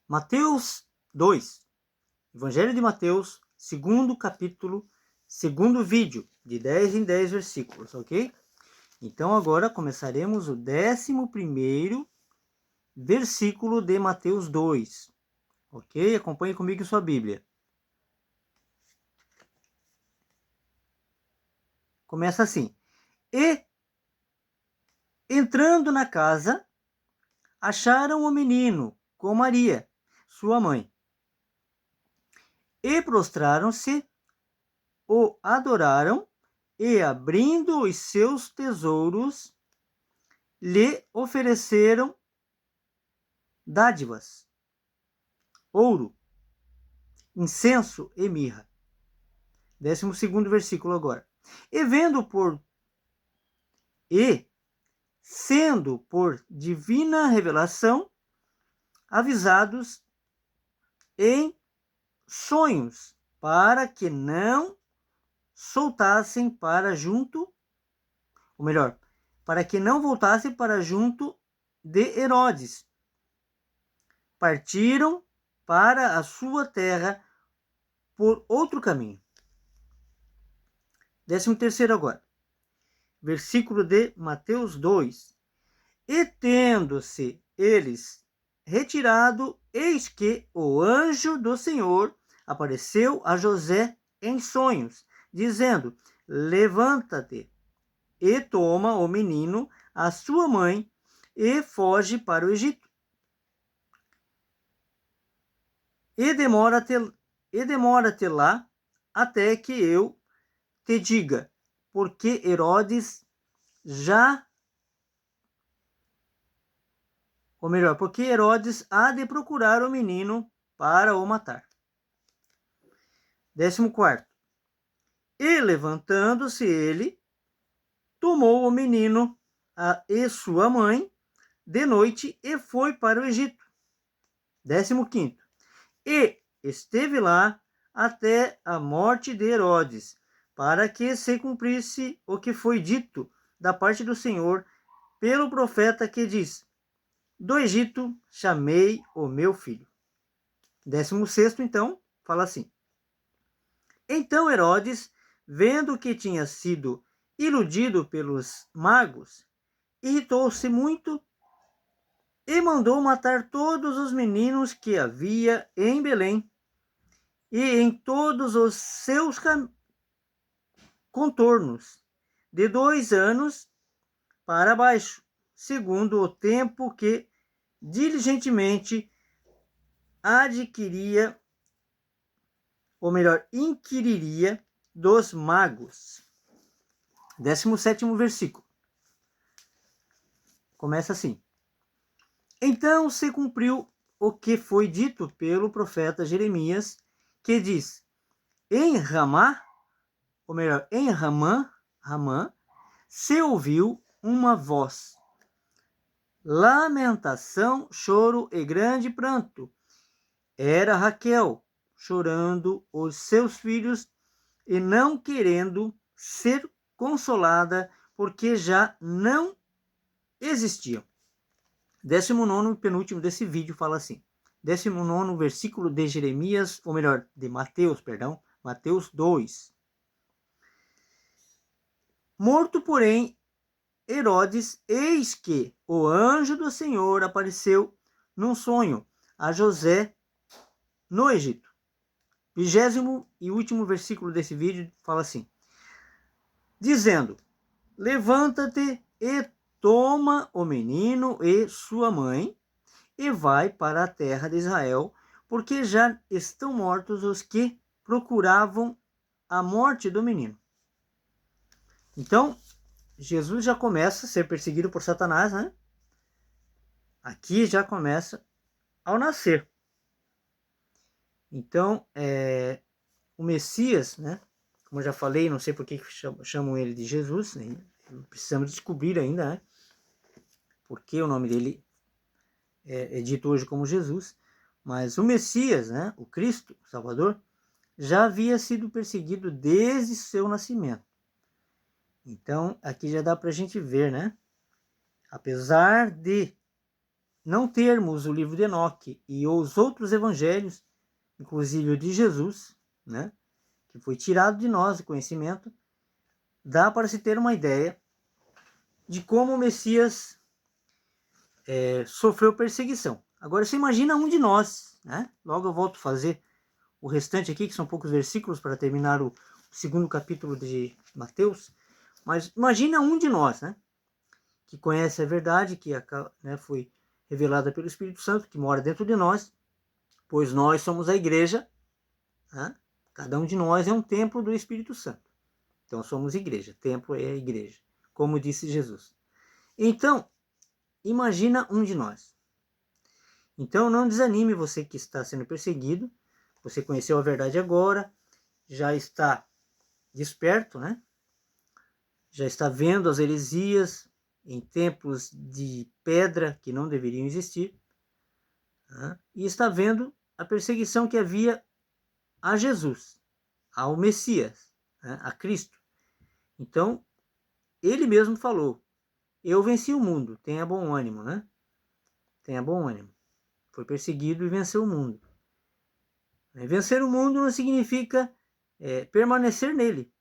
Mateus 2, Evangelho de Mateus, segundo capítulo, segundo vídeo, de 10 em 10 versículos, ok? Então agora começaremos o 11º versículo de Mateus 2, ok? Acompanhe comigo em sua Bíblia. Começa assim: E, entrando na casa, acharam o menino com Maria, sua mãe, e prostraram-se, o adoraram, e, abrindo os seus tesouros, lhe ofereceram dádivas, ouro, incenso e mirra. 12º versículo agora. E sendo por divina revelação avisados em sonhos, para que não soltassem para junto, ou melhor, para que não voltassem para junto de Herodes, partiram para a sua terra por outro caminho. 13º agora. Versículo de Mateus 2. E tendo-se eles retirado, eis que o anjo do Senhor apareceu a José em sonhos, dizendo: levanta-te e toma o menino, a sua mãe, e foge para o Egito. E demora-te lá até que eu te diga, porque Herodes porque Herodes há de procurar o menino para o matar. 14º. E levantando-se ele, tomou o menino e sua mãe de noite e foi para o Egito. 15º. E esteve lá até a morte de Herodes, para que se cumprisse o que foi dito da parte do Senhor pelo profeta, que diz: do Egito chamei o meu filho. 16º, então, fala assim: então Herodes, vendo que tinha sido iludido pelos magos, irritou-se muito e mandou matar todos os meninos que havia em Belém e em todos os seus contornos, de 2 anos para baixo, segundo o tempo que diligentemente adquiria, ou melhor, inquiriria dos magos. 17º versículo. Começa assim: então se cumpriu o que foi dito pelo profeta Jeremias, que diz: em Ramá, ou melhor, em Ramã, se ouviu uma voz, lamentação, choro e grande pranto. Era Raquel chorando os seus filhos e não querendo ser consolada, porque já não existiam. 19º e penúltimo desse vídeo fala assim: 19º versículo de Jeremias, ou melhor, de Mateus, Mateus 2. Morto, porém, Herodes, eis que o anjo do Senhor apareceu num sonho a José no Egito. 20º e último versículo desse vídeo fala assim: dizendo: levanta-te e toma o menino e sua mãe e vai para a terra de Israel, porque já estão mortos os que procuravam a morte do menino. Então, Jesus já começa a ser perseguido por Satanás, né? Aqui já começa ao nascer. Então, o Messias, né? Como eu já falei, não sei por que chamam ele de Jesus, né? Precisamos descobrir ainda, né? Porque o nome dele é dito hoje como Jesus. Mas o Messias, né? O Cristo, o Salvador, já havia sido perseguido desde seu nascimento. Então, aqui já dá para a gente ver, né? Apesar de não termos o livro de Enoque e os outros evangelhos, inclusive o de Jesus, né, que foi tirado de nós o conhecimento, dá para se ter uma ideia de como o Messias sofreu perseguição. Agora, você imagina um de nós, né? Logo eu volto a fazer o restante aqui, que são poucos versículos para terminar o segundo capítulo de Mateus. Mas imagina um de nós, né? Que conhece a verdade, que né, foi revelada pelo Espírito Santo, que mora dentro de nós, pois nós somos a igreja, né? Cada um de nós é um templo do Espírito Santo. Então somos igreja, templo é a igreja, como disse Jesus. Então, imagina um de nós. Então não desanime, você que está sendo perseguido, você conheceu a verdade agora, já está desperto, né? Já está vendo as heresias em templos de pedra que não deveriam existir, né? E está vendo a perseguição que havia a Jesus, ao Messias, né? A Cristo. Então, ele mesmo falou, eu venci o mundo, tenha bom ânimo, né? Tenha bom ânimo. Foi perseguido e venceu o mundo. Vencer o mundo não significa permanecer nele,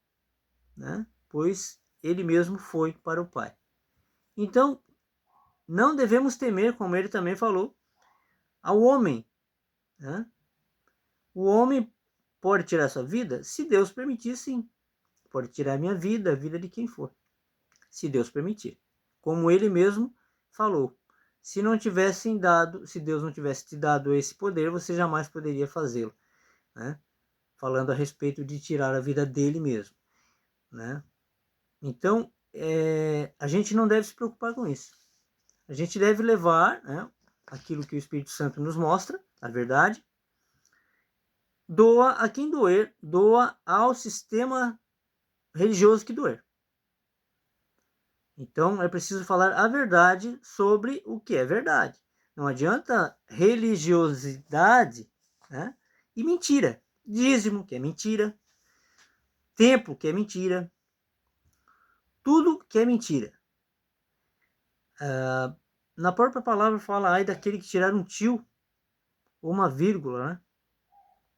né? Pois ele mesmo foi para o Pai. Então, não devemos temer, como ele também falou, ao homem, né? O homem pode tirar sua vida? Se Deus permitir, sim. Pode tirar minha vida, a vida de quem for. Se Deus permitir. Como ele mesmo falou. Se Deus não tivesse te dado esse poder, você jamais poderia fazê-lo, né? Falando a respeito de tirar a vida dele mesmo, né? Então, a gente não deve se preocupar com isso. A gente deve levar, né, aquilo que o Espírito Santo nos mostra, a verdade. Doa a quem doer, doa ao sistema religioso que doer. Então, é preciso falar a verdade sobre o que é verdade. Não adianta religiosidade, né, e mentira. Dízimo, que é mentira. Templo, que é mentira. Tudo que é mentira. Na própria palavra fala, ai daquele que tirar um tio ou uma vírgula, né?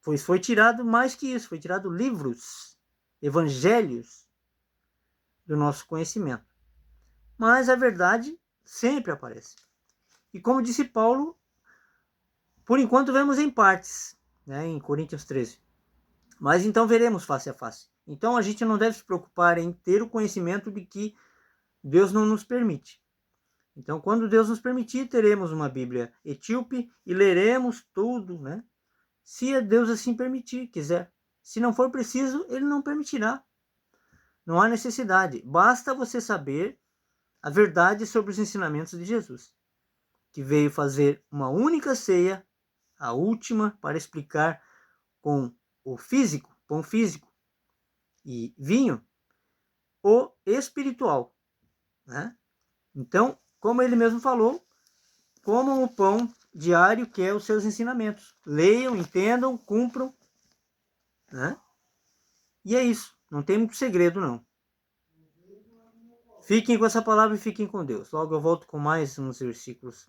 Pois foi tirado mais que isso, foi tirado livros, evangelhos do nosso conhecimento. Mas a verdade sempre aparece. E como disse Paulo, por enquanto vemos em partes, né, em Coríntios 13. Mas então veremos face a face. Então a gente não deve se preocupar em ter o conhecimento de que Deus não nos permite. Então, quando Deus nos permitir, teremos uma Bíblia etíope e leremos tudo, né? Se Deus assim permitir, quiser. Se não for preciso, ele não permitirá. Não há necessidade. Basta você saber a verdade sobre os ensinamentos de Jesus, que veio fazer uma única ceia, a última, para explicar com o físico, pão físico e vinho, o espiritual, né? Então, como ele mesmo falou, comam o pão diário que é os seus ensinamentos. Leiam, entendam, cumpram, né? E é isso. Não tem muito segredo, não. Fiquem com essa palavra e fiquem com Deus. Logo eu volto com mais uns versículos